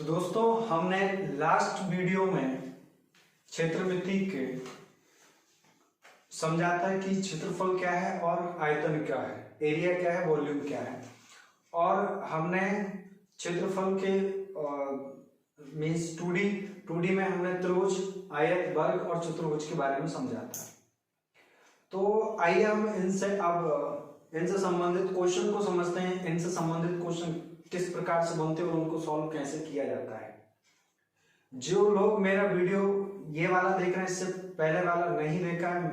तो दोस्तों हमने लास्ट वीडियो में क्षेत्रमिति के समझा था कि क्षेत्रफल क्या है और आयतन क्या है, एरिया क्या है, वॉल्यूम क्या है। और हमने क्षेत्रफल के मीन्स 2D में हमने त्रिभुज, आयत, वर्ग और चतुर्भुज के बारे में समझा था। तो आइए हम इनसे संबंधित क्वेश्चन को समझते हैं। इनसे संबंधित क्वेश्चन किस प्रकार से बनते हैं और उनको सॉल्व कैसे किया जाता है। जो लोग मेरा वीडियो ये वाला देख रहे हैं, इससे पहले वाला नहीं देखा है,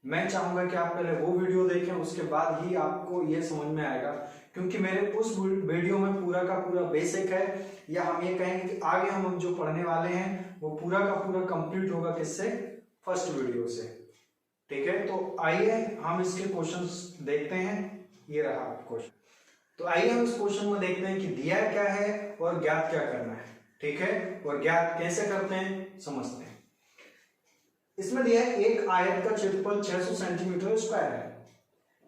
मैं चाहूंगा कि आप पहले वो वीडियो देखें, उसके बाद ही आपको ये समझ में आएगा। क्योंकि मेरे उस वीडियो में पूरा का पूरा बेसिक है, या हम ये कहेंगे कि आगे हम जो पढ़ने वाले हैं वो पूरा का पूरा कंप्लीट होगा किससे, फर्स्ट वीडियो से। ठीक है, तो आइए हम इसके क्वेश्चंस देखते हैं। ये रहा क्वेश्चन। तो आइए हम इस क्वेश्चन में देखते हैं कि दिया क्या है और ज्ञात क्या करना है। ठीक है, और ज्ञात कैसे करते हैं समझते हैं। इसमें दिया है एक आयत का क्षेत्रफल 600 सेंटीमीटर स्क्वायर है।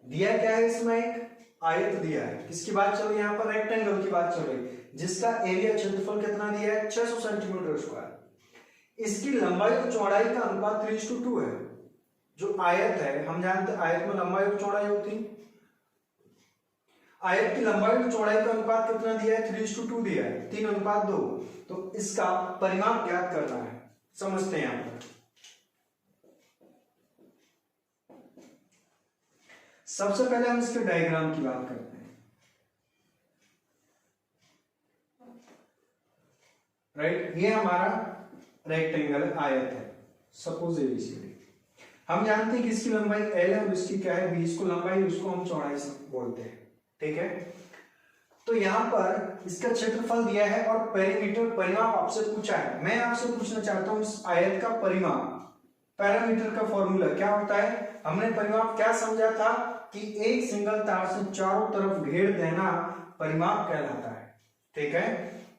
दिया क्या है, इसमें एक आयत दिया है। किसकी बात चल रही है, यहाँ पर रेक्टेंगल की बात चल रही है, जिसका एरिया क्षेत्रफल कितना दिया है, 600 सेंटीमीटर स्क्वायर। इसकी लंबाई और चौड़ाई का अनुपात 3:2 है। जो आयत है, हम जानते हैं आयत में लंबाई और चौड़ाई होती है। आयत की लंबाई और चौड़ाई का अनुपात कितना दिया है, 3:2 दिया है, 3:2। तो इसका परिमाप ज्ञात करना है, समझते हैं यहां पर। सबसे पहले हम इसके डायग्राम की बात करते हैं। राइट, ये हमारा रेक्टेंगल आयत है, सपोज एबीसीडी। हम जानते हैं कि इसकी लंबाई L है और इसकी क्या है, B। इसको लंबाई, उसको हम चौड़ाई से बोलते हैं। ठीक है, तो यहां पर इसका क्षेत्रफल दिया है और पेरीमीटर, परिमाप आपसे पूछा है। मैं आपसे पूछना चाहता हूं इस आयत का परिमाप। पैरामीटर का फॉर्मूला क्या होता है, हमने परिमाप क्या समझा था कि एक सिंगल तार से चारों तरफ घेर देना परिमाप कहलाता है। ठीक है,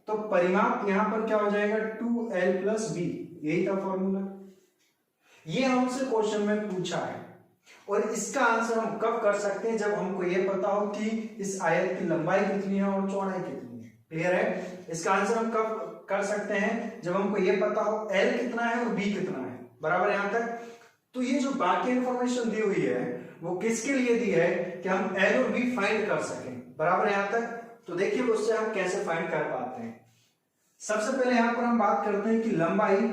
तो परिमाप यहां पर क्या हो जाएगा, 2L + B, यही था फॉर्मूला। ये हमसे क्वेश्चन में पूछा है और इसका आंसर हम कब कर सकते हैं, जब हमको ये पता हो कि इस आयत की लंबाई कितनी है और चौड़ाई कितनी है। क्लियर है, इसका आंसर हम कब कर सकते हैं, जब हमको ये पता हो L कितना है और B कितना है। बराबर यहां तक। तो ये जो बाकी इंफॉर्मेशन दी हुई है वो किसके लिए दी है, कि हम L और B फाइंड कर सकें। बराबर यहां तक। तो देखिए उससे हम कैसे फाइंड कर पाते हैं। सबसे पहले यहां पर हम बात करते हैं कि लंबाई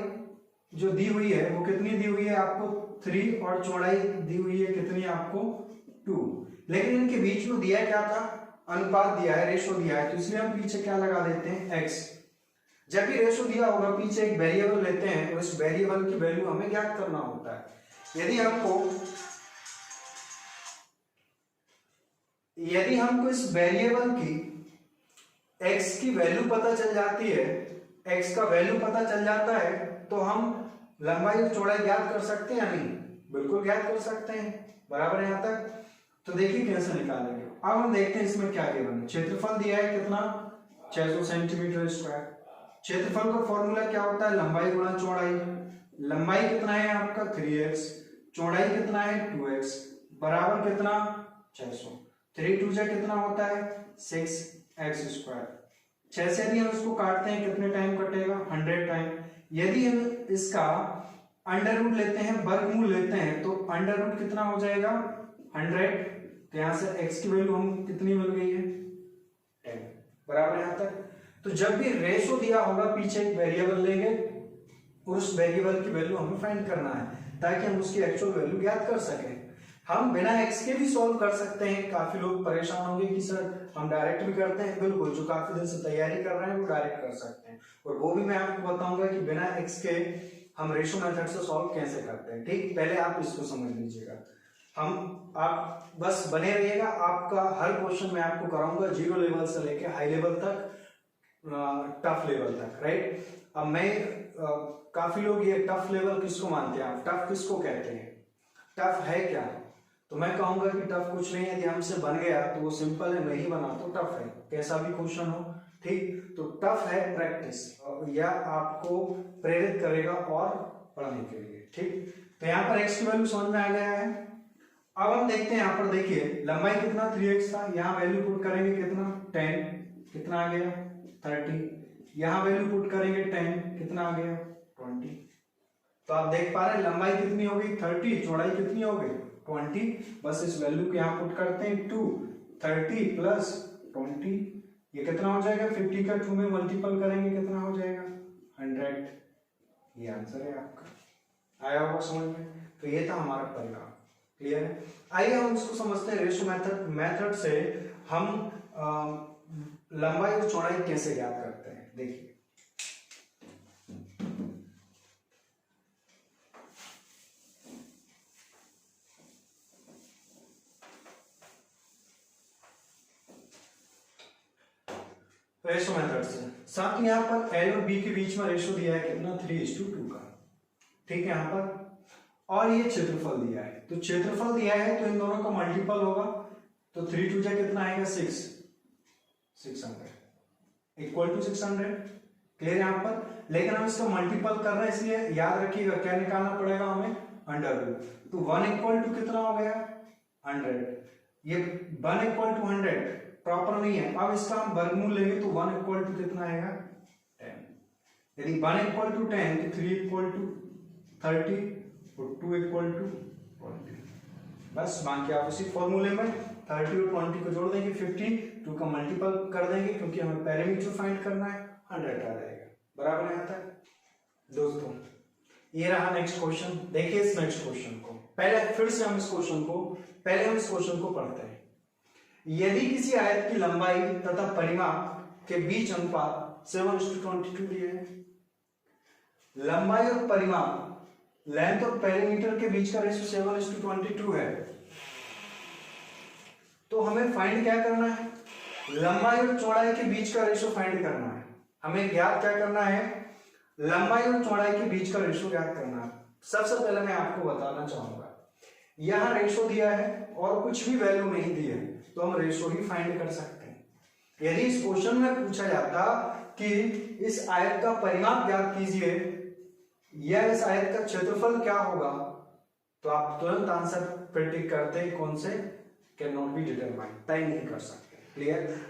जो दी हुई है वो कितनी दी हुई है आपको, 3, और चौड़ाई दी हुई है कितनी आपको, 2। लेकिन इनके बीच में दिया क्या था, अनुपात दिया है, रेशो दिया है। तो इसलिए हम पीछे क्या लगा देते हैं, x। जब भी रेशो दिया होगा, पीछे एक वेरिएबल लेते हैं और इस वेरिएबल की वैल्यू हमें ज्ञात करना होता है। यदि हमको इस वेरिएबल की x की वैल्यू पता चल जाती है, x का वैल्यू पता चल जाता है, तो हम लंबाई और चौड़ाई ज्ञात कर सकते हैं या नहीं, बिल्कुल ज्ञात कर सकते हैं। बराबर यहां तक। तो देखिए कैसे निकालेंगे। अब हम देखते हैं इसमें क्या गिवन है। क्षेत्रफल दिया है कितना, 600 सेंटीमीटर स्क्वायर। क्षेत्रफल का फॉर्मूला क्या होता है, लंबाई गुणा चौड़ाई। लंबाई कितना है आपका 3x, चौड़ाई कितना है 2x, बराबर कितना 600। 3 2 जा कितना होता है 6x स्क्वायर। 6 से यदि हम इसको काटते हैं कितने टाइम कटेगा, 100 टाइम। यदि हम इसका अंडर रूट लेते हैं, वर्गमूल लेते हैं, तो अंडर रूट कितना हो जाएगा 100। तो यहां से x की वैल्यू हम कितनी मिल गई है 10। बराबर यहां तक। तो जब भी रेशो दिया होगा, पीछे एक वेरिएबल लेंगे और उस वेरिएबल की वैल्यू हमें फाइंड करना है, ताकि हम उसकी एक्चुअल वैल्यू ज्ञात कर सकें। हम बिना x के भी सॉल्व कर सकते हैं। काफी लोग परेशान होंगे कि सर हम डायरेक्ट भी करते हैं, बिल्कुल। जो काफी दिन से तैयारी कर रहे हैं वो डायरेक्ट कर सकते हैं, और वो भी मैं आपको बताऊंगा कि बिना x के हम रेशो मेथड से सॉल्व कैसे करते हैं। ठीक, पहले आप इसको समझ लीजिएगा। आप बस बने रहिएगा, आपका हर क्वेश्चन मैं आपको कराऊंगा, 0 लेवल से लेके हाई लेवल तक, टफ लेवल तक। राइट, अब मैं काफी लोग ये टफ लेवल किसको मानते हैं, आप टफ किसको कहते हैं, टफ है क्या। तो मैं कहूंगा कि टफ कुछ नहीं है, यदि हमसे बन गया तो वो सिंपल है, नहीं बना तो टफ है, कैसा भी क्वेश्चन हो। ठीक, तो टफ है प्रैक्टिस, या आपको प्रेरित करेगा और पढ़ने के लिए। ठीक, तो यहाँ पर x की वैल्यू समझ में आ गया है। अब हम देखते हैं, यहाँ पर देखिए लंबाई कितना 3x था, यहाँ वैल्यू पुट करेंगे कितना 10, कितना आ गया 30। यहां वैल्यू पुट करेंगे 10, कितना आ गया 20। तो आप देख पा रहे हैं लंबाई कितनी हो गई 30, चौड़ाई कितनी हो गई 20। बस इस वैल्यू को यहाँ पुट करते हैं 2, 30 प्लस 20, ये कितना हो जाएगा 50 का 2 में मल्टीपल करेंगे कितना हो जाएगा 100। ये आंसर है आपका, आया होगा समझ में। तो ये था हमारा परिणाम, क्लियर है। आइए हम इसको समझते हैं रेशियो मेथड से हम लंबाई और चौड़ाई कैसे ज्ञात करते हैं। देखिए रेशो मेथड से, साथ ही यहाँ पर L और B के बीच में रेशो दिया है कितना 3:2 का, ठीक है यहाँ पर। और ये क्षेत्रफल दिया है, तो क्षेत्रफल दिया है तो इन दोनों का मल्टीपल होगा, तो 3 2 जा कितना आएगा 600 इक्वल टू 600, क्लियर यहाँ पर। लेकिन हम इसका मल्टीपल कर रहे हैं इसलिए याद रखिएगा क्या निकालना पड़ेगा हमें अंडर रूट। तो 1 इक्वल टू कितना हो गया 100, ये 1 इक्वल टू 100 प्रॉपर नहीं है। अब इसका हम वर्गमूल लेंगे तो 1 इक्वल टू कितना आएगा 10। यदि 1 इक्वल टू 10 तो 3 इक्वल टू 30 और 2 इक्वल टू 20। बस बाकी आप उसी फॉर्मूले में 30 और 20 को जोड़ देंगे, 52 का मल्टीपल कर देंगे क्योंकि हमें पैरामीटर फाइंड करना है, 100 आ जाएगा। बराबर है यहाँ तक दोस्तों। ये रहा नेक्स्ट क्वेश्चन। देखिए इस नेक्स्ट क्वेश्चन को पहले फिर से हम इस क्वेश्चन को पढ़ते हैं। यदि किसी आयत की लंबाई तथा परिमाप के बीच अनुपात 7:22 दिया है, लंबाई और परिमाप लेंथ और पेरीमीटर के बीच का रेशियो 7:22 है, तो हमें फाइंड क्या करना है, लंबाई और चौड़ाई के बीच का रेशियो फाइंड करना है। हमें ज्ञात क्या करना है, लंबाई और चौड़ाई के बीच का रेशियो ज्ञात करना है। सबसे पहले मैं आपको बताना चाहूंगा, यहां रेशियो दिया है और कुछ भी वैल्यू नहीं दी है, तो हम रेशियो ही फाइंड कर सकते हैं। यदि इस क्वेश्चन में पूछा जाता कि इस आयत का परिमाप ज्ञात कीजिए या इस आयत का क्षेत्रफल क्या होगा, तो आप तुरंत आंसर प्रेडिक्ट करते हैं कौन से, कैन नॉट बी डिटरमाइंड, तय नहीं कर सकते। क्लियर,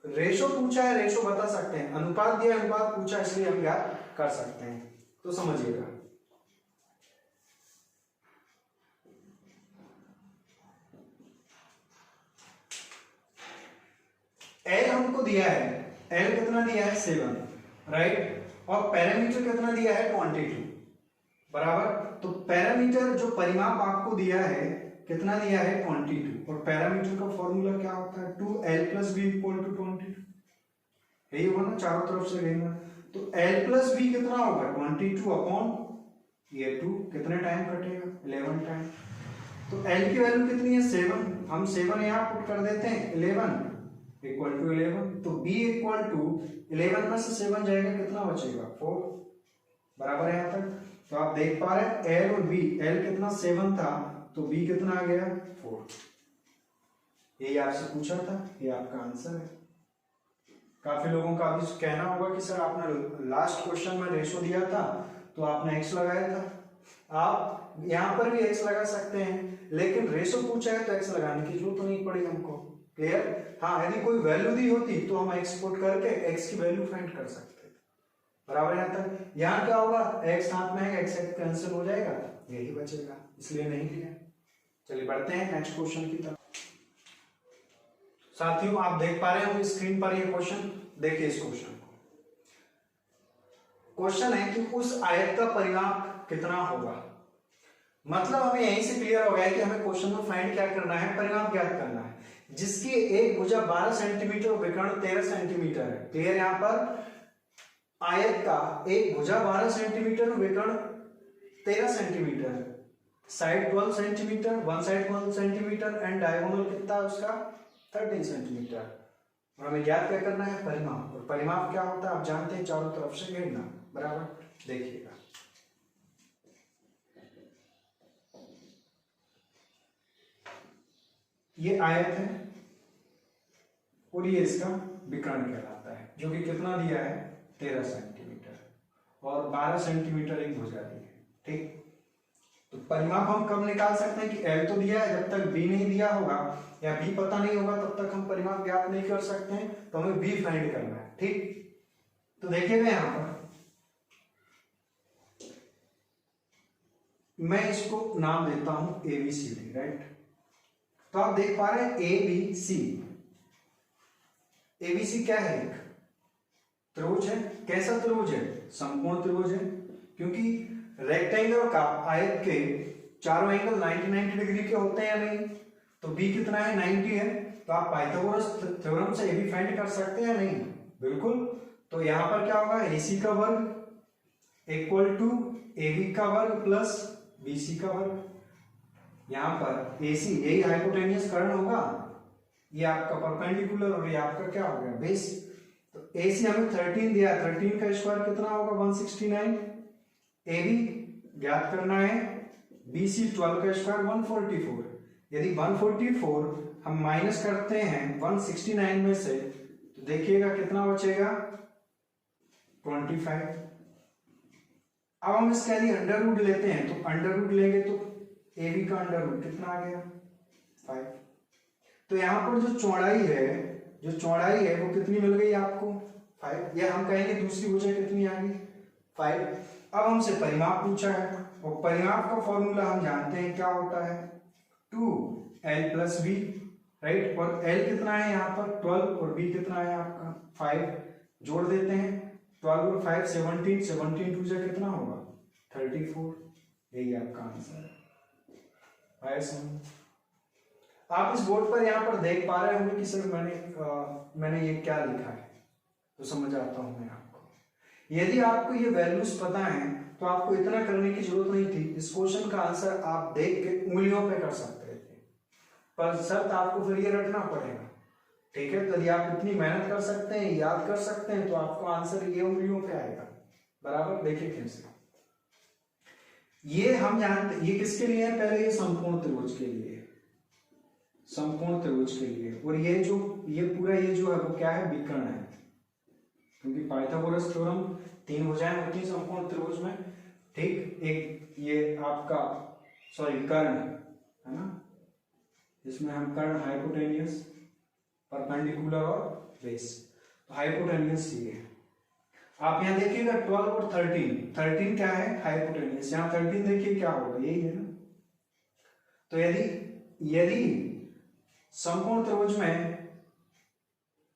रेशो पूछा है रेशो बता सकते हैं, अनुपात दिया अनुपात पूछा इसलिए हम ज्ञात कर सकते हैं। तो समझिएगा L हमको दिया है, L कितना दिया है 7, राइट, और पैरामीटर कितना दिया है 22, बराबर। तो पैरामीटर जो परिमाप आपको दिया है कितना दिया है 22, और पैरामीटर का फॉर्मूला क्या होता है 2L + B = 22, यही होगा ना, चारों तरफ से लेना। तो L + B कितना होगा 22 अपॉन ये 2, कितने टाइम कटेगा 11 टाइम। तो L की वैल्यू कितनी है 7, हम 7 यहाँ पुट कर देते हैं 11 = 11, तो B = 11 में से 7 जाएगा कितना बचेगा 4, बराबर है यहाँ तक। तो आप देख पा रहे हैं L और B, L कितना 7 था तो B कितना आ गया 4, यही आपसे पूछा था, ये आपका आंसर है। काफी लोगों का अभी कहना होगा कि सर आपने लास्ट क्वेश्चन में रेशो दिया था तो आपने x लगाया था। आप यहाँ पर भी x लगा सकते हैं, लेकिन रेशो पूछा है तो x लगाने की जरूरत तो नहीं पड़ी हमको, क्लियर। हाँ, यदि कोई वैल्यू दी होती तो हम x पुट करके x की वैल्यू फाइंड कर सकते, बराबर। यहाँ तक यहाँ क्या होगा, x हाथ में है, x कैंसिल हो जाएगा, यही बचेगा, इसलिए नहीं लिया। चलिए बढ़ते हैं नेक्स्ट क्वेश्चन की तरफ। साथियों आप देख पा रहे हो स्क्रीन पर ये क्वेश्चन, देखिए इस क्वेश्चन को। क्वेश्चन है कि उस आयत का परिमाप कितना होगा। मतलब हमें यहीं से क्लियर हो गया कि हमें क्वेश्चन में फाइंड क्या करना है, परिमाप ज्ञात करना है, जिसकी एक भुजा 12 सेंटीमीटर और विकर्ण 13 सेंटीमीटर है। क्लियर, यहाँ पर आयत का एक भुजा 12 सेंटीमीटर और विकर्ण 13 सेंटीमीटर है, side 12 centimetre, one side 12 centimetre and diagonal कितना है उसका 13 सेंटीमीटर। और हमें ज्ञात क्या करना है, परिमाप। और परिमाप क्या होता है आप जानते हैं, चारों तरफ से घेरना, बराबर। देखिएगा ये आयत है और ये इसका विकर्ण कहलाता है, जो कि कितना दिया है 13 सेंटीमीटर और 12 सेंटीमीटर एक भुजा दी है, ठीक। तो परिमाप हम कब निकाल सकते हैं कि L तो दिया है, जब तक B नहीं दिया होगा या B पता नहीं होगा तब तक हम परिमाप ज्ञात नहीं कर सकते हैं, तो हमें B फाइंड करना है, ठीक। तो देखिएगा यहां पर मैं इसको नाम देता हूं ABCD, राइट। तो आप देख पा रहे हैं ABC क्या है, एक त्रिभुज है। कैसा त्रिभुज है? समकोण त्रिभुज है, क्योंकि रेक्टेंगल का आयत के चारों एंगल 90 डिग्री के होते हैं या नहीं। तो B कितना है? 90 है। तो आप पाइथागोरस थ्योरम से AB फाइंड कर सकते हैं या नहीं? बिल्कुल। तो यहां पर क्या होगा? AC का वर्ग इक्वल टू AB का वर्ग प्लस BC का वर्ग। यहां पर AC यही हाइपोटेनियस कर्ण होगा, ये आपका परपेंडिकुलर और ये आपका क्या हो गया? बेस। तो AC हमें 13 दिया, 13 का स्क्वायर कितना होगा? 169। AB ज्ञात करना है, BC 12 का स्क्वायर 144। यदि 144 हम माइनस करते हैं 169 में से, तो देखिएगा कितना बचेगा? 25। अब हम इसका यदि अंडर रूट लेते हैं, तो अंडर रूट लेंगे तो AB का अंडर रूट कितना आ गया? 5। तो यहां पर जो चौड़ाई है वो कितनी मिल गई आपको? 5। या हम कहेंगे दूसरी भुजा कितनी आ गई? 5। अब हमसे परिमाप पूछा है, और परिमाप का फॉर्मूला हम जानते हैं क्या होता है? 2L + B, right. और L कितना है यहाँ पर? 12, और B कितना है आपका? 5। जोड़ देते हैं, 12 और 5 17, 17 2 जा कितना होगा? 34। यही आपका आंसर है। आया समझ? आप इस बोर्ड पर यहाँ पर देख पा रहे होंगे कि सर मैंने ये क्या लिखा है, तो समझ आता हूं मैं आपको। यदि आपको ये वैल्यूज पता है तो आपको इतना करने की जरूरत नहीं थी। इस क्वेश्चन का आंसर आप देख के उंगलियों पे कर सकते थे, पर शर्त आपको फिर ये रखना पड़ेगा, ठीक है। तो यदि आप इतनी मेहनत कर सकते हैं, याद कर सकते हैं, तो आपको आंसर ये उंगलियों पे आएगा, बराबर। देखिए कैसे, ये हम जानते, ये किसके लिए है? पहले ये समकोण त्रिभुज के लिए, समकोण त्रिभुज के लिए। और ये पूरा ये जो है वो क्या है? विकर्ण है, क्योंकि पाइथागोरस थ्योरम 3 भुजाएं होती हैं समकोण त्रिभुज में, ठीक। एक ये आपका कर्ण है ना, इसमें हम कर्ण हाइपोटेनियस, परपेंडिकुलर और बेस। तो हाइपोटेनियस ये है। आप यहाँ देखिएगा 12 और 13 क्या है? हाइपोटेनियस। यहाँ 13 देखिए क्या होगा? यही है ना। तो यदि समकोण त्रिभुज में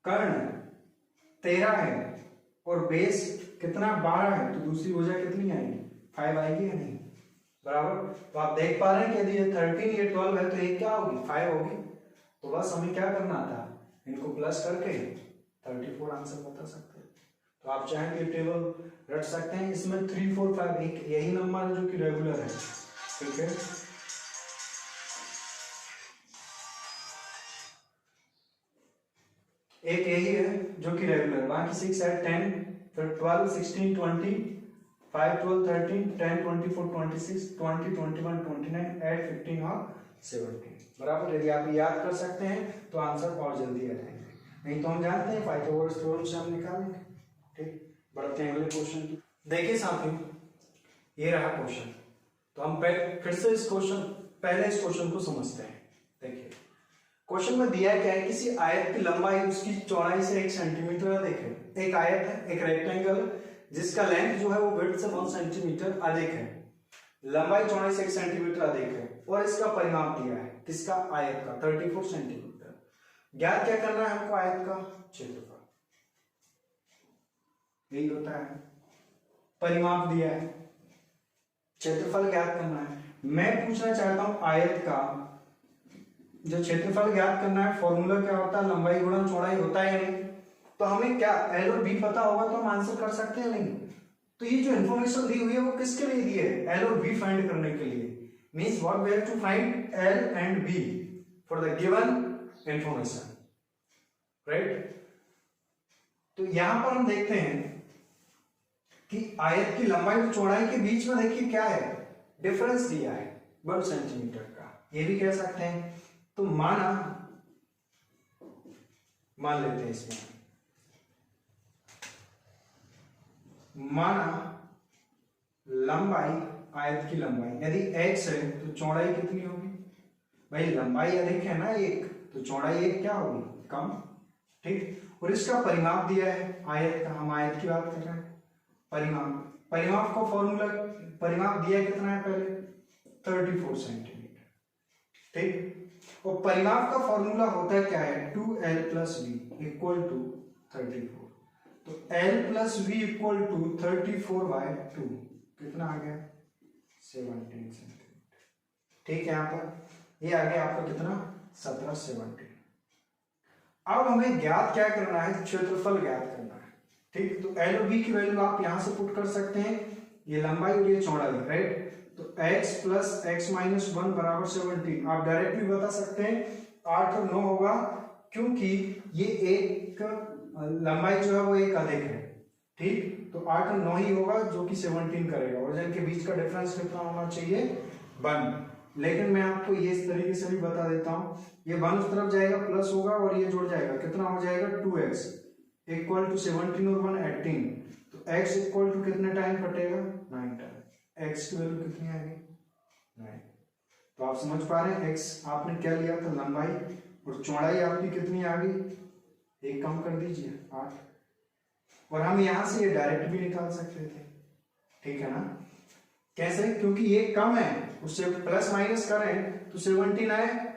कर्ण 13 है और बेस कितना? 12 है, तो दूसरी भुजा कितनी आएगी? 5 आएगी या नहीं? बराबर। तो आप देख पा रहे हैं कि यदि ये 13 ये 12 है, तो ये क्या होगी? 5 होगी। तो बस हमें क्या करना था? इनको प्लस करके 34 आंसर बता सकते हैं। तो आप चाहें कि टेबल रट सकते हैं। इसमें 3 4 5 एक यही नंबर है जो कि रेगुलर है, ठीक है। एक यही है जो कि रेगुलर, बाकी 6 8 10, फिर 12 16 20, 5 12 13 10 24 26 20 21 29 8 15 और 17, बराबर। यदि आप याद कर सकते हैं तो आंसर और जल्दी आ जाएंगे, नहीं तो हम जानते हैं पाइथागोरस थ्योरम से हम निकालेंगे, ठीक। बढ़ते हैं अगले क्वेश्चन की। देखिए साथियों, ये रहा क्वेश्चन। तो हम फिर से इस क्वेश्चन को समझते हैं। देखिए क्वेश्चन में दिया क्या है? किसी आयत की लंबाई उसकी चौड़ाई से 1 सेंटीमीटर अधिक है। एक आयत है, एक रेक्टेंगल, जिसका लेंथ जो है वो विड्थ से 1 सेंटीमीटर अधिक है, लंबाई चौड़ाई से 1 सेंटीमीटर अधिक है, और इसका परिमाप दिया है किसका? आयत का 34 सेंटीमीटर। ज्ञात क्या करना है हमको? आयत का क्षेत्रफल, यही होता है। परिमाप दिया है, क्षेत्रफल ज्ञात करना है। मैं पूछना चाहता हूं आयत का जो क्षेत्रफल ज्ञात करना है, फॉर्मूला क्या होता है? लंबाई गुणा चौड़ाई होता है या नहीं? तो हमें क्या L और B पता होगा तो हम आंसर कर सकते हैं नहीं? तो ये जो इन्फॉर्मेशन दी हुई है वो किसके लिए दी है? L और B फाइंड करने के लिए। Means what we have to find L and B for the given information, right. तो यहां पर हम देखते हैं कि आयत की लंबाई और चौड़ाई के बीच में देखिए क्या है? डिफरेंस दिया है 1 सेंटीमीटर का, ये भी कह सकते हैं। तो मान लेते हैं इसमें, माना लंबाई, आयत की लंबाई यदि x है तो चौड़ाई कितनी होगी? भाई लंबाई अधिक है ना 1, तो चौड़ाई 1 क्या होगी? कम। ठीक। और इसका परिमाप दिया है आयत का, हम आयत की बात कर रहे हैं। परिमाप का फॉर्मूला, परिमाप दिया कितना है पहले 34 सेंटीमीटर, ठीक। और परिमाप का फॉर्मूला होता है क्या है 2l + v इक्वल टू 34। तो l + v इक्वल टू 34/2 कितना आ गया 17 सेंटीमीटर, ठीक है। यहाँ पर ये आ गया आपका कितना 17 अब हमें ज्ञात क्या करना है, क्षेत्रफल ज्ञात करना है, ठीक। तो एल और बी की वैल्यू आप यहां से पुट कर सकते हैं, ये लंबाई और ये चौड़ाई, राइट। तो x + x - 1 बराबर 17, आप डायरेक्टली बता सकते हैं 8 और 9 होगा, क्योंकि ये एक लंबाई जो है वो एक अधिक है, ठीक। तो 8 और 9 ही होगा जो कि 17 करेगा, और जिनके बीच का डिफरेंस कितना होना चाहिए 1। लेकिन मैं आपको ये इस तरीके से भी बता देता हूं, ये 1 उस तरफ जाएगा प्लस होगा और ये जुड़ जाएगा, कितना हो जाएगा 2x इक्वल टू 17 और 1 18। तो x इक्वल टू कितने टाइम कटेगा 9 टाइम, x की वैल्यू कितनी आ गई 9। तो आप समझ पा रहे हैं x आपने क्या लिया था लंबाई, और चौड़ाई आपकी कितनी आ गई, एक कम कर दीजिए 8। और हम यहां से ये डायरेक्ट भी निकाल सकते थे, ठीक है ना। कैसे, क्योंकि ये कम है, उससे प्लस माइनस करें तो 17 आए,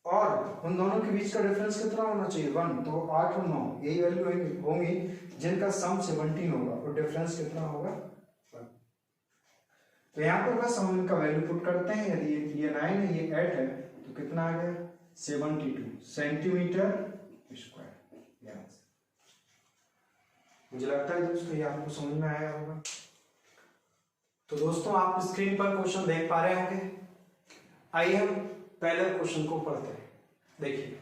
और उन दोनों के बीच का डिफरेंस कितना होना चाहिए 1। तो 8 और 9 यही वैल्यू होंगी जिनका सम 17 होगा, और डिफरेंस कितना होगा 1। तो यहाँ पर बस हम इनका वैल्यू पुट करते हैं, यदि ये 9 है ये 8 है तो कितना आ गया 72 सेंटीमीटर स्क्वायर। मुझे लगता है दोस्तों ये आपको समझ में आया होगा। तो दोस्तों आप स्क्रीन पर क्वेश्चन देख पा रहे होंगे, आइए हम पहले क्वेश्चन को पढ़ते हैं। देखिए,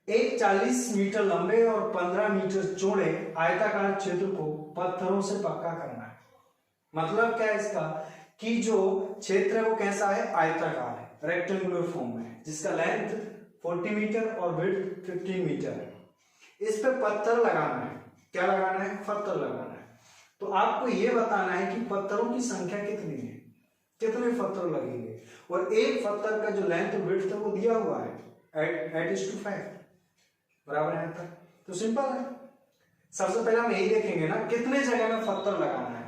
एक 40 मीटर लंबे और 15 मीटर चौड़े आयताकार क्षेत्र को पत्थरों से पक्का करना है। मतलब क्या है इसका, कि जो क्षेत्र है वो कैसा है आयताकार है, रेक्टेंगुलर फॉर्म में है, जिसका लेंथ 40 मीटर और विड्थ 15 मीटर है। इस पे पत्थर लगाना है, क्या लगाना है पत्थर लगाना है। तो आपको ये बताना है कि पत्थरों की संख्या कितनी है, कितने पत्थर लगेंगे, और एक पत्थर का जो लेंथ विड्थ है वो दिया हुआ है 8:5 बराबर है तक। तो सिंपल है, सबसे पहले हम यही देखेंगे ना कितने जगह में पत्थर लगाना है,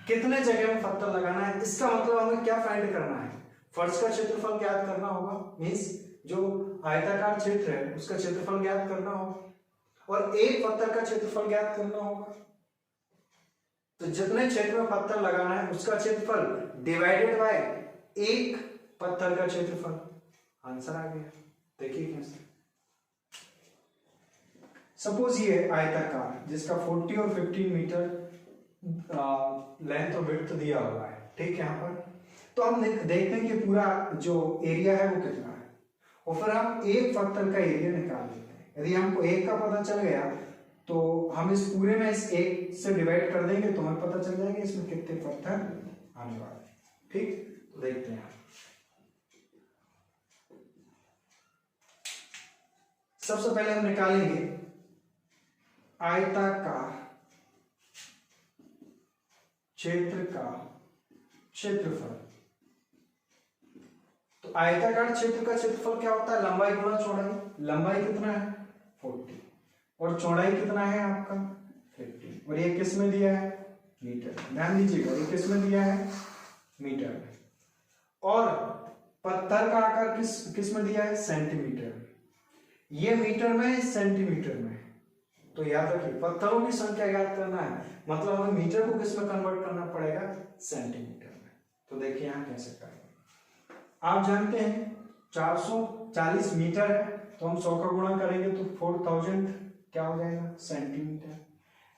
कितने जगह में पत्थर लगाना है। इसका मतलब हमें क्या फाइंड करना है, फर्श का क्षेत्रफल ज्ञात करना होगा, मींस जो आयताकार क्षेत्र है उसका क्षेत्रफल ज्ञात करना होगा, और एक पत्थर का क्षेत्रफल ज्ञात करना होगा। तो जितने क्षेत्र में पत्थर लगाना है उसका क्षेत्रफल डिवाइडेड बाय एक पत्थर का क्षेत्रफल, आंसर आ गया। देखिए कैसे, सपोज ये आयताकार जिसका 40 और 15 मीटर लेंथ और विड्थ दिया हुआ है, ठीक है। यहाँ पर तो हम देखते हैं कि पूरा जो एरिया है वो कितना है, और फिर हम एक पत्थर का एरिया निकाल लेते हैं। यदि हमको एक का पता चल गया तो हम इस पूरे में इस एक से डिवाइड कर देंगे तो हमें पता चल जाएगा इसमें कितने पत्थर आने वाले हैं, ठीक। तो देखते हैं, सबसे पहले हम निकालेंगे आयताकार क्षेत्र का क्षेत्रफल। तो आयताकार क्षेत्र का क्षेत्रफल क्या होता है, लंबाई गुणा चौड़ाई। लंबाई कितना है 40 और चौड़ाई कितना है आपका 50, और ये किस में दिया है मीटर, ध्यान दीजिएगा ये किस में दिया है मीटर में, और पत्थर का आकार किस में दिया है सेंटीमीटर, ये मीटर में सेंटीमीटर में। तो याद रखिए पत्थरों की संख्या याद करना है, मतलब हमें मीटर को किस में कन्वर्ट करना पड़ेगा सेंटीमीटर में। तो देखिए यहां कैसे करेंगे, आप जानते हैं 440 मीटर है, तो हम 100 का गुणा करेंगे तो 4000 क्या हो जाएगा सेंटीमीटर।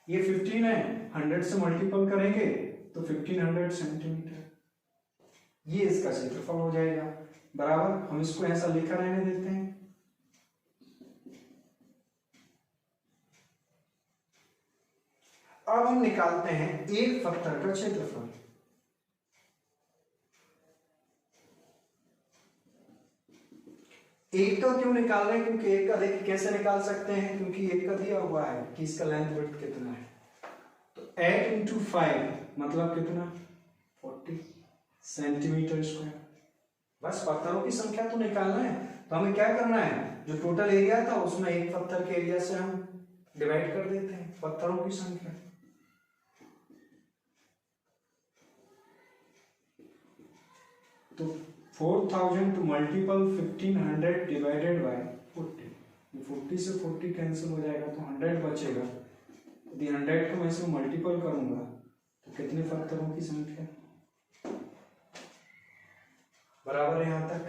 ये 15 है, 100 से मल्टीपल करेंगे तो 1500 सेंटीमीटर, ये इसका क्षेत्रफल हो जाएगा बराबर। हम इसको ऐसा लिखा रहने देते हैं। अब हम निकालते हैं एक पत्थर का क्षेत्रफल। एक का क्यों निकाल रहे हैं, क्योंकि एक का देखिए कैसे निकाल सकते हैं, क्योंकि एक का दिया हुआ है कि इसका लेंथ विड्थ कितना है। तो 8 × 5 मतलब कितना 40 सेंटीमीटर स्क्वायर। बस पत्थरों की संख्या तो निकालना है, तो हमें क्या करना है, जो टोटल एरिया था उसमें एक पत्थर के एरिया से हम डिवाइड कर देते हैं पत्थरों की संख्या। तो 4000 टू मल्टीपल 1500 डिवाइडेड बाय 40, 40 से 40 कैंसिल हो जाएगा तो 100 बचेगा। यदि 100 को मैं इसमें मल्टीपल करूंगा तो कितने पत्थरों की संख्या बराबर है यहां तक।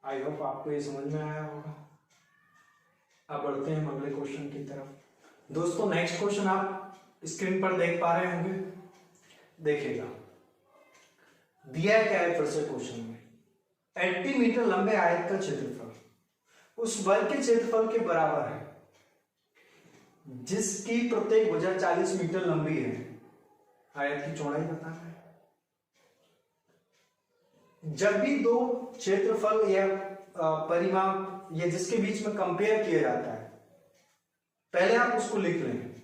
आई होप आपको ये समझ में आया होगा। अब बढ़ते हैं अगले क्वेश्चन की तरफ। दोस्तों नेक्स्ट क्वेश्चन आप स्क्रीन पर देख पा रहे होंगे, देखिएगा दिया क्या है फिर से क्वेश्चन में, 80 मीटर लंबे आयत का क्षेत्रफल उस वर्ग के क्षेत्रफल के बराबर है जिसकी प्रत्येक भुजा 40 मीटर लंबी है। आयत की चौड़ाई बताना है। जब भी दो क्षेत्रफल या परिमाप या जिसके बीच में कंपेयर किया जाता है, पहले आप उसको लिख लें।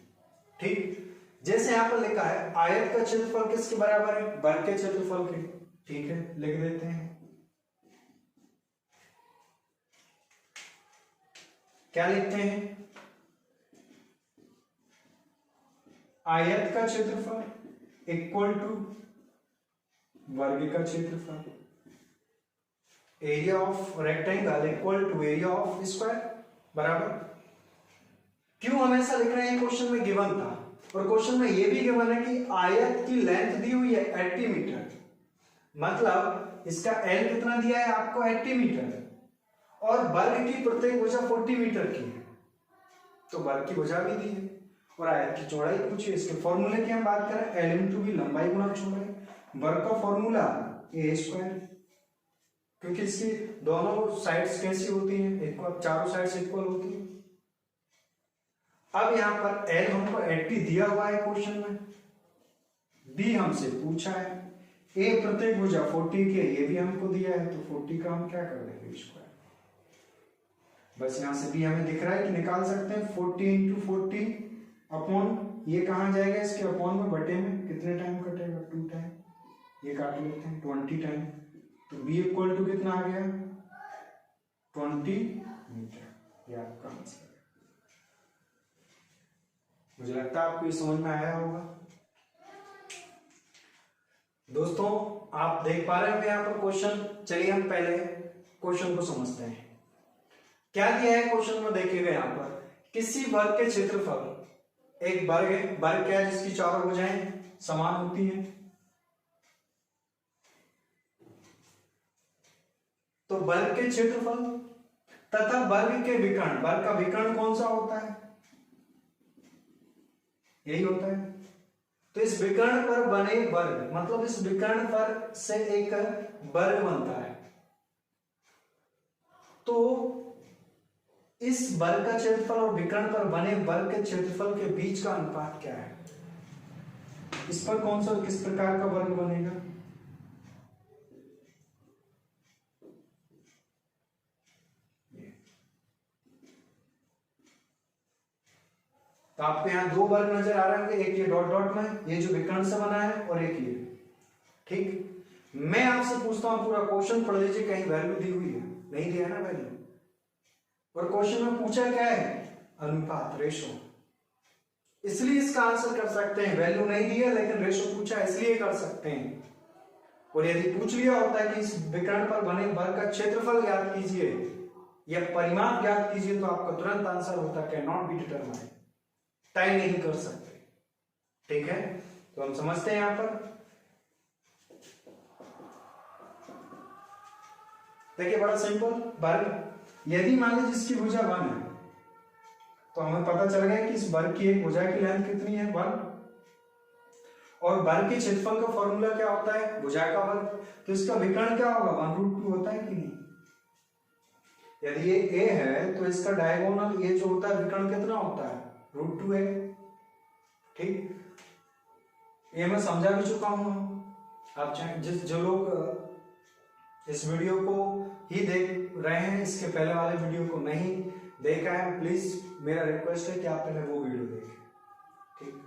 ठीक, जैसे यहां पर लिखा है आयत का क्षेत्रफल किसके बराबर है, वर्ग के क्षेत्रफल के। ठीक है, लिख देते हैं। क्या लिखते हैं, आयत का क्षेत्रफल इक्वल टू वर्ग का क्षेत्रफल, area of rectangle equal to area of square बराबर। क्यों हम ऐसा लिख रहे हैं, क्वेश्चन में गिवन था और क्वेश्चन में ये भी गिवन है कि आयत की लेंथ दी हुई है 80 मीटर, मतलब इसका एल कितना दिया है आपको 80 मीटर, और वर्ग की प्रत्येक भुजा 40 मीटर की है, तो वर्ग की भुजा भी दी है और आयत की चौड़ाई पूछी। इसके फॉर्मूले की हम बात करें, एल इंटू बी लंबाई गुणा चौड़ाई, वर्ग का फॉर्मूला ए स्क्वायर, क्योंकि इसकी दोनों साइड्स कैसी होती हैं, इक्वल, चारों साइड्स इक्वल होती हैं। अब यहां पर एल हमको 80 दिया हुआ है क्वेश्चन में, बी हमसे पूछा है, ए प्रत्येक भुजा 40 के ये भी हमको दिया है, तो 40 का हम क्या कर देंगे स्क्वायर। बस यहां से भी हमें दिख रहा है कि निकाल सकते हैं 40 इंटू 40 अपॉन, ये कहां जाएगा इसके अपॉन में, बटे में कितने टाइम कटेगा 2 टाइम, ये काट लेते हैं 20 टाइम, तो b इक्वल टू कितना आ गया 20 मीटर। ये आपका आंसर है। मुझे लगता है आपको ये समझ में आया होगा। दोस्तों आप देख पा रहे होंगे यहाँ पर क्वेश्चन। चलिए हम पहले क्वेश्चन को समझते हैं। क्या दिया है क्वेश्चन में, देखिएगा यहाँ पर किसी वर्ग के क्षेत्रफल, एक वर्ग है, वर्ग क्या है जिसकी चारों भुजाएं समान होती हैं, तो वर्ग के क्षेत्रफल तथा वर्ग के विकर्ण, वर्ग का विकर्ण कौन सा होता है, यही होता है। तो इस विकर्ण पर बने वर्ग, मतलब इस विकर्ण पर से एक वर्ग बनता है, तो इस वर्ग का क्षेत्रफल और विकर्ण पर बने वर्ग के क्षेत्रफल के बीच का अनुपात क्या है, इस पर कौन सा किस प्रकार का वर्ग बनेगा। तो आपको यहां दो वर्ग नजर आ रहे होंगे, एक ये डॉट डॉट में, ये जो विकर्ण से बना है, और एक ये। ठीक, मैं आपसे पूछता हूं पूरा क्वेश्चन पढ़ लीजिए, कहीं वैल्यू दी हुई है, नहीं दिया ना वैल्यू, और क्वेश्चन में पूछा क्या है, अनुपात, रेशो, इसलिए इसका आंसर कर सकते हैं। वैल्यू नहीं दी है लेकिन रेशो पूछा इसलिए कर सकते हैं। और यदि पूछ लिया होता है कि इस विकर्ण पर बने वर्ग का क्षेत्रफल ज्ञात कीजिए या परिमाप ज्ञात कीजिए, तो आपका तुरंत आंसर होता कैन नॉट बी डिटरमाइंड, तय नहीं कर सकते। ठीक है, तो हम समझते हैं यहां पर। देखिए बड़ा सिंपल वर्ग, यदि मान लीजिए जिसकी भुजा 1 है, तो हमें पता चल गया कि इस वर्ग की एक भुजा की लेंथ कितनी है 1, और वर्ग के क्षेत्रफल का फॉर्मूला क्या होता है, भुजा का वर्ग, तो इसका विकर्ण क्या होगा 1/2 होता है कि नहीं। यदि ये a है तो इसका डायगोनल ये जो होता है विकर्ण कितना होता है √2 है। ठीक, ये मैं समझा भी चुका हूं। आप चाहे जो लोग इस वीडियो को ही देख रहे हैं, इसके पहले वाले वीडियो को नहीं देखा है, प्लीज मेरा रिक्वेस्ट है कि आप पहले वो वीडियो देखें। ठीक,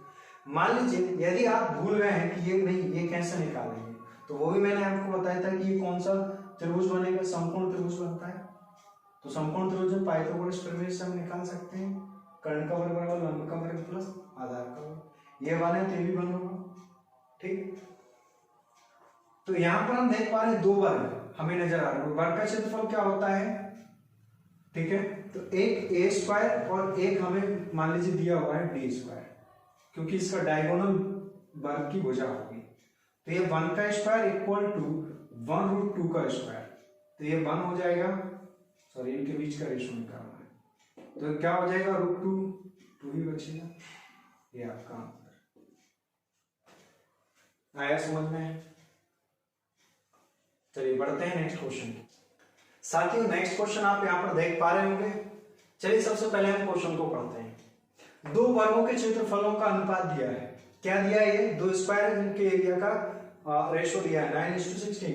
मान लीजिए यदि आप भूल गए हैं कि ये नहीं, ये कैसे निकालेंगे, तो वो भी मैंने आपको बताया था कि ये कौन सा त्रिभुज बनेगा, समकोण त्रिभुज बनता है। तो समकोण त्रिभुज में पाइथागोरस प्रमेय से हम निकाल सकते हैं कर्ण का वर्ग बराबर लंब का वर्ग प्लस आधार का वर्ग, ये बने तो ये भी बनेगा। ठीक, तो यहां पर हम देख पा रहे हैं दो वर्ग हमें नजर आ रहे हैं। वर्ग का क्षेत्रफल क्या होता है, ठीक है, तो एक ए स्क्वायर और एक हमें मान लीजिए दिया हुआ है डी स्क्वायर, क्योंकि इसका डायगोनल वर्ग की भुजा होगी। तो ये 1 का स्क्वायर इक्वल टू 1√2 का स्क्वायर, तो ये 1 हो जाएगा, सॉरी इनके बीच का रेशो निकालना है, तो क्या हो जाएगा √2 ही बचेगा। ये आपका आंसर आया समझ में। चलिए बढ़ते हैं नेक्स्ट क्वेश्चन। साथियों नेक्स्ट क्वेश्चन आप यहां पर देख पा रहे होंगे। चलिए सबसे पहले हम क्वेश्चन को पढ़ते हैं। दो वर्गों के क्षेत्रफलों का अनुपात दिया है। क्या दिया है, ये दो स्क्वायर है जिनके एरिया का रेशो दिया है 9:16।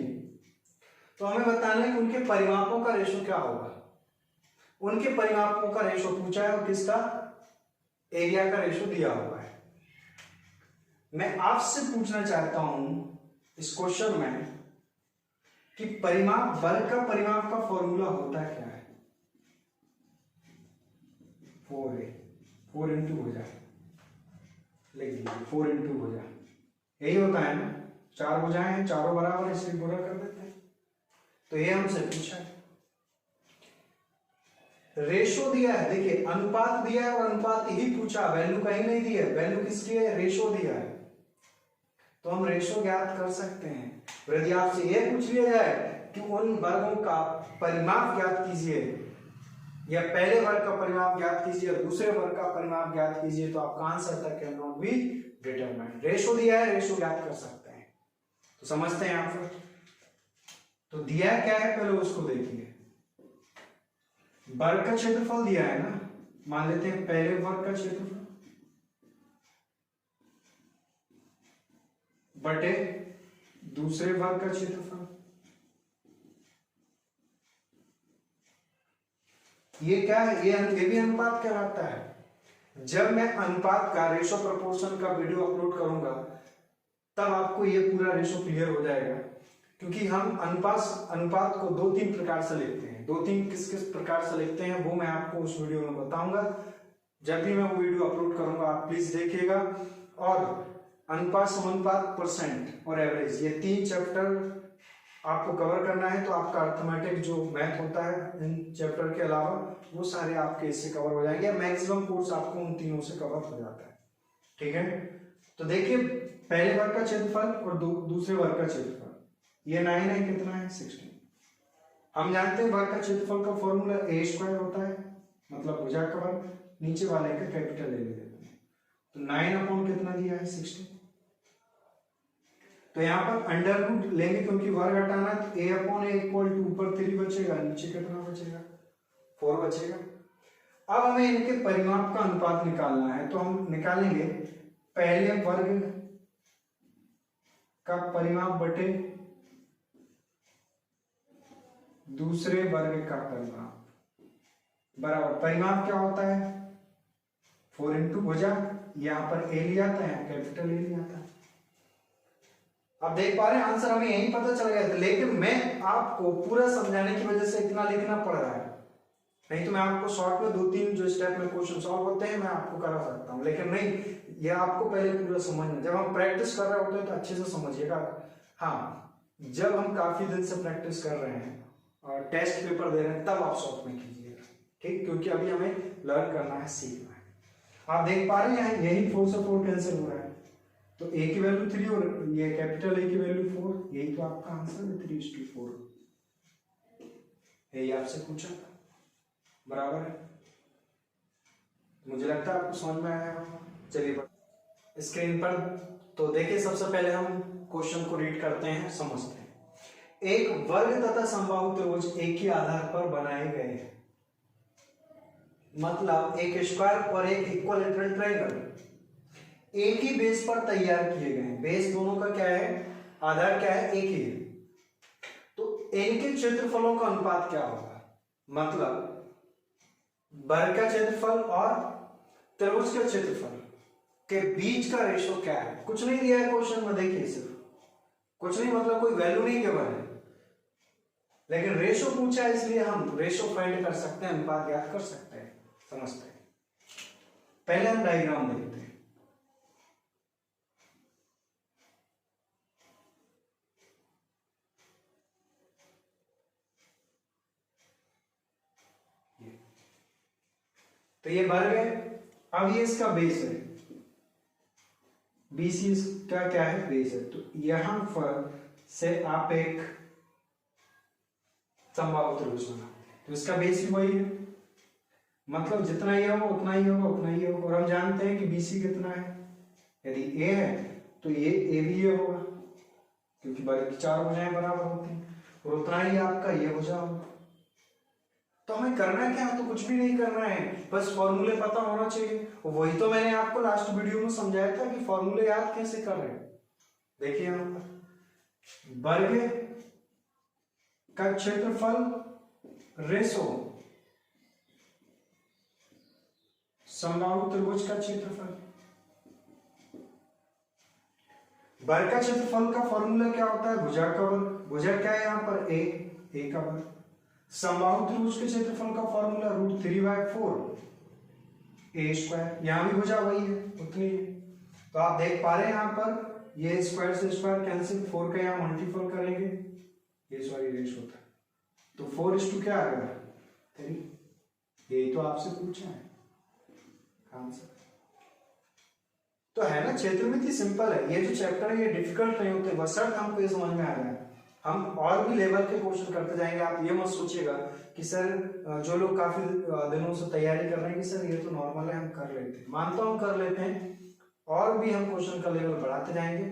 तो हमें बताना है कि उनके परिमापों का रेशो क्या होगा। उनके परिमापों का रेशो पूछा है और किसका, एरिया का रेशो दिया हुआ है। मैं आपसे पूछना चाहता हूं इस क्वेश्चन में कि परिमाप, वर्ग का परिमाप का फॉर्मूला होता क्या है। 4 है, 4 इंटू भुजा, लिख दीजिए 4 इंटू भुजा, यही होता है ना, 4 भुजाएं हैं, चारों बराबर, इसलिए गुणा कर देते हैं। तो ये हमसे पूछा है। रेशो दिया है, देखिए अनुपात दिया है और अनुपात ही पूछा, वैल्यू कहीं नहीं दी है, वैल्यू किसकी है, रेशो दिया है। तो हम रेशो ज्ञात कर सकते हैं। यदि आपसे यह पूछ लिया जाए कि उन वर्गों का परिमाप ज्ञात कीजिए, या पहले वर्ग का परिमाप ज्ञात कीजिए और दूसरे वर्ग का परिमाप ज्ञात कीजिए, तो आपका आंसर तक can not be determined. Ratio दिया है, रेशो ज्ञात कर सकते हैं। तो समझते हैं आप। तो दिया क्या है पहले उसको देखिए। वर्ग का क्षेत्रफल दिया है ना, मान लेते हैं पहले वर्ग का क्षेत्रफल बटे दूसरे वर्ग का क्षेत्रफल, ये क्या है, ये भी अनुपात कहलाता है। जब मैं अनुपात का रेशो प्रोपोर्शन का वीडियो अपलोड करूंगा तब आपको ये पूरा रेशो क्लियर हो जाएगा, क्योंकि हम अनुपात को 2-3 प्रकार से लिखते हैं। 2-3 किस किस प्रकार से लिखते हैं वो मैं आपको उस वीडियो में बताऊंगा। जब भी मैं वो वीडियो अपलोड करूंगा आप प्लीज देखिएगा। और अनुपात, समानुपात, परसेंट और एवरेज, ये 3 चैप्टर आपको कवर करना है। तो आपका अर्थमेटिक जो मैथ होता है इन चैप्टर के अलावा वो सारे आपके इससे कवर हो जाएंगे। मैक्सिमम कोर्स आपको उन तीनों से कवर हो जाता है, ठीक है। तो देखिए पहले वर्ग का क्षेत्रफल और दूसरे वर्ग का क्षेत्रफल, ये 9 है, कितना है 16। हम जानते हैं वर्ग का क्षेत्रफल का फॉर्मूला ए स्क्वायर होता है, मतलब भुजा का वर्ग, नीचे वाले का कैपिटल ले लेते हैं। तो 9 अपॉन कितना दिया है 16। तो यहाँ पर अंडर रूट लेंगे क्योंकि वर्ग हटाना, तो a upon a equal to ऊपर 3 बचेगा, नीचे कितना बचेगा 4 बचेगा। अब हमें इनके परिमाप का अनुपात निकालना है, तो हम निकालेंगे पहले वर्ग का परिमाप बटे दूसरे वर्ग का परिमाप बराबर, परिमाप क्या होता है 4 इंटू भुजा, यहाँ पर ए लिया था, यहाँ कैपिटल ए लिया था। आप देख पा रहे हैं आंसर हमें यही पता चल गया था, लेकिन मैं आपको पूरा समझाने की वजह से इतना लिखना पड़ रहा है। नहीं तो मैं आपको शॉर्ट में 2-3 जो स्टेप में क्वेश्चन सॉल्व होते हैं मैं आपको करा सकता हूं, लेकिन नहीं, ये आपको पहले पूरा समझना। जब हम प्रैक्टिस कर रहे होते हैं तो अच्छे से समझिएगा। हाँ, जब हम काफी दिन से प्रैक्टिस कर रहे हैं और टेस्ट पेपर दे रहे हैं तब आप शॉर्ट में कीजिएगा, ठीक, क्योंकि अभी हमें लर्न करना है, सीखना है। आप देख पा रहे हैं यही 4 से 4 कैंसिल हो रहा है, तो a की वैल्यू 3 और ये कैपिटल A की वैल्यू 4, यही तो आपका आंसर है 3:4। यही आपसे पूछा था, बराबर है। मुझे लगता है आपको समझ में आया होगा। चलिए स्क्रीन पर तो देखिए, सबसे पहले हम क्वेश्चन को रीड करते हैं, समझते हैं। एक वर्ग तथा समबाहु त्रिभुज एक ही आधार पर बनाए गए हैं, मतलब एक स्क्वायर और एक इक्विलैटरल ट्रायंगल एक ही बेस पर तैयार किए गए हैं। बेस दोनों का क्या है, आधार क्या है, एक ही है। तो इनके क्षेत्रफलों का अनुपात क्या होगा, मतलब वर्ग का क्षेत्रफल और त्रिभुज का क्षेत्रफल के बीच का रेशो क्या है। कुछ नहीं दिया है क्वेश्चन में, देखिए सिर्फ कुछ नहीं, मतलब कोई वैल्यू नहीं गिवन है, लेकिन रेशो पूछा है इसलिए हम रेशो फाइंड कर सकते हैं, अनुपात ज्ञात कर सकते हैं, समझते हैं। पहले हम डायग्राम देखते हैं। तो ये वर्ग है, अब ये इसका बेस है, BC इसका क्या है, बेस है। तो यहां पर से आप एक समबाहु त्रिभुज बनाते हैं, तो इसका बेस भी वही है, मतलब जितना ये होगा उतना ही होगा, उतना ही होगा। और हम जानते हैं कि BC कितना है, यदि A है तो ये AB ये होगा, क्योंकि वर्ग की चार भुजाएं बराबर होती हैं, और उतना ही आपका ये भुजा होगा। तो हमें करना क्या है, तो कुछ भी नहीं करना है, बस फॉर्मूले पता होना चाहिए। और वही तो मैंने आपको लास्ट वीडियो में समझाया था कि फॉर्मूले याद कैसे कर रहे हैं। देखिए यहां पर वर्ग का क्षेत्रफल रेशो समबाहु त्रिभुज का क्षेत्रफल। वर्ग का क्षेत्रफल का फॉर्मूला क्या होता है, भुजा का वर्ग। भुजा क्या है यहाँ पर, a का वर्ग। समबाहु त्रिभुज के क्षेत्रफल का फॉर्मूला √3/4 a²। यहां भी भुजा वही है, उतनी है। तो आप देख पा रहे हैं यहाँ पर ये स्क्वायर से स्क्वायर कैंसिल, 4 का यहाँ मल्टीपल करेंगे, ये सॉरी रेश होता है, तो 4 क्या आ गया, 3। यही तो आपसे पूछा है आंसर। तो है ना, क्षेत्रमिति सिंपल है। ये जो चैप्टर है ये डिफिकल्ट नहीं होते, बशर्ते हमको ये समझ में आ रहा है। हम और भी लेवल के क्वेश्चन करते जाएंगे। आप ये मत सोचिएगा कि सर जो लोग काफी दिनों से तैयारी कर रहे हैं कि सर ये तो नॉर्मल है हम कर लेते हैं, मानता हूं कर लेते हैं, और भी हम क्वेश्चन का लेवल बढ़ाते जाएंगे।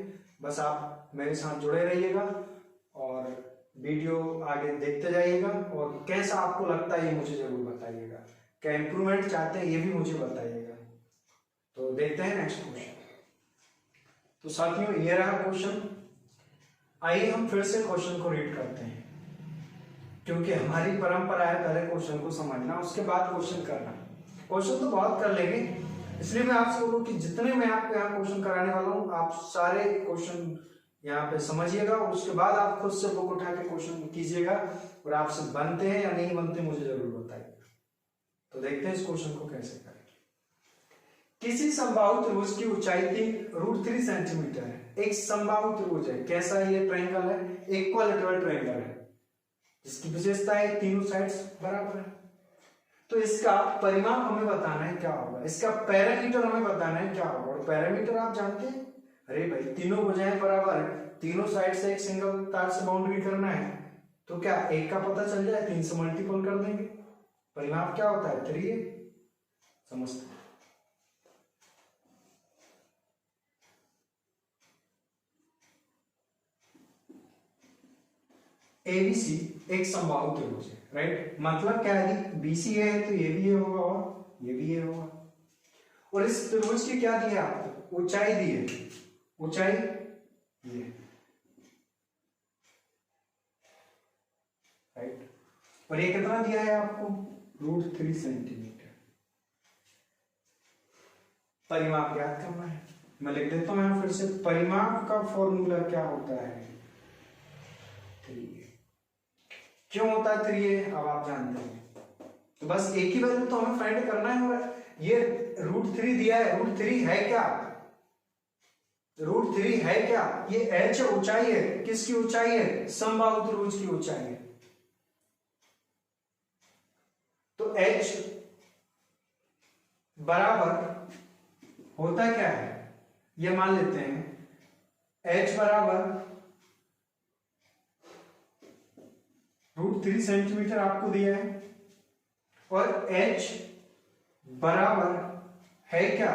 बस आप मेरे साथ जुड़े रहिएगा और वीडियो आगे देखते जाइएगा, और कैसा आपको लगता है ये मुझे जरूर बताइएगा, क्या इंप्रूवमेंट चाहते हैं ये भी मुझे बताइएगा। तो देखते हैं नेक्स्ट क्वेश्चन। तो साथियों ये रहा क्वेश्चन। आइए हम फिर से क्वेश्चन को रीड करते हैं, क्योंकि हमारी परंपरा है पहले क्वेश्चन को समझना उसके बाद क्वेश्चन करना। क्वेश्चन तो बहुत कर लेंगे, इसलिए मैं आपसे बोलूं कि जितने मैं आपको यहाँ क्वेश्चन कराने वाला हूँ आप सारे क्वेश्चन यहाँ पे समझिएगा, और उसके बाद आप खुद से बुक उठा के क्वेश्चन कीजिएगा, और आपसे बनते हैं या नहीं बनते मुझे जरूर बताइएगा। तो देखते हैं इस क्वेश्चन को कैसे करें। किसी समबाहु त्रिभुज की ऊंचाई थी √3 सेंटीमीटर है। एक समबाहु त्रिभुज है, कैसा ये ट्रायंगल है, इक्विलैटरल ट्रायंगल है, जिसकी विशेषता है तीनों साइड्स बराबर है। तो इसका परिमाप हमें बताना है क्या होगा, इसका पैरामीटर हमें बताना है क्या होगा। और पैरामीटर आप जानते हैं, अरे भाई तीनों भुजाएं बराबर है, तीनों साइड से एक सिंगल तार से बाउंड्री करना है, तो क्या एक का पता चल जाए, 3 से मल्टीपल कर देंगे, परिमाप क्या होता है 3 है। समझते हैं। ABC एक समबाहु त्रिभुज है, राइट। मतलब क्या है, BC है तो ये भी ये होगा और ये भी ये होगा। और इस त्रिभुज की क्या दी है आपको, ऊंचाई दी है, ऊंचाई ये, राइट। और ये कितना दिया है आपको, √3 सेंटीमीटर। परिमाप याद करना है, मैं लिख देता हूं यहां फिर से। परिमाप का फॉर्मूला क्या होता है, 3। क्यों होता है 3, अब आप जानते हैं। तो बस एक ही वैल्यू तो हमें फाइंड करना है। और ये √3 दिया है, √3 है क्या, √3 है क्या, ये h ऊंचाई है, किसकी ऊंचाई है, समबाहु त्रिभुज की ऊंचाई है। तो h बराबर होता क्या है, ये मान लेते हैं h बराबर √3 सेंटीमीटर आपको दिया है, और h बराबर है क्या,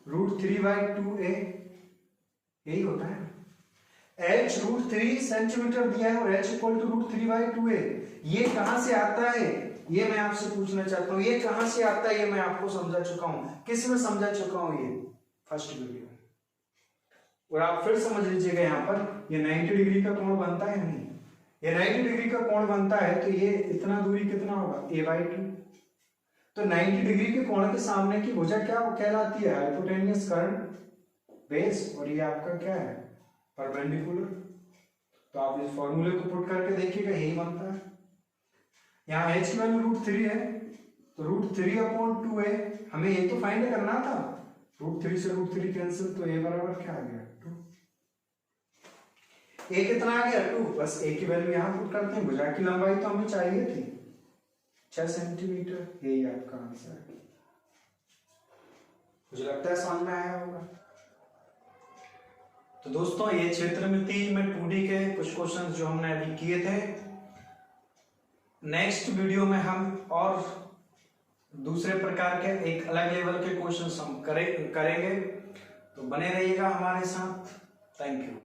√3/2a, यही होता है। h √3 सेंटीमीटर दिया है और h इक्वल टू √3/2a। ये कहां से आता है, ये मैं आपसे पूछना चाहता हूं, ये कहां से आता है, ये मैं आपको समझा चुका हूं। किस में समझा चुका हूं, ये फर्स्ट वीडियो। और आप फिर समझ लीजिएगा, यहां पर ये 90 डिग्री का कोण बनता है, नहीं ये 90 डिग्री का कोण बनता है, तो ये इतना दूरी कितना होगा, a/2। तो 90 डिग्री के कोण के सामने की भुजा क्या कहलाती है, हाइपोटेन्यूस कर्व बेस, और ये आपका क्या है, परपेंडिकुलर। तो आप इस फॉर्मूले को पुट करके देखिएगा, यही बनता है। यहाँ h की वैल्यू √3 है, तो √3/2 है, हमें ये तो फाइंड करना था। √3 से √3 कैंसिल, तो a बराबर क्या आ गया 2। a कितना आ गया 2, बस a की वैल्यू यहाँ पुट करते हैं। भुजा की लंबाई तो हमें चाहिए थी 6 सेंटीमीटर, यही आपका आंसर है। मुझे लगता है समझ में आया होगा। तो दोस्तों ये क्षेत्रमिति में 2D के कुछ क्वेश्चन जो हमने अभी किए थे, नेक्स्ट वीडियो में हम और दूसरे प्रकार के एक अलग लेवल के क्वेश्चन हम करेंगे। तो बने रहिएगा हमारे साथ। Thank you.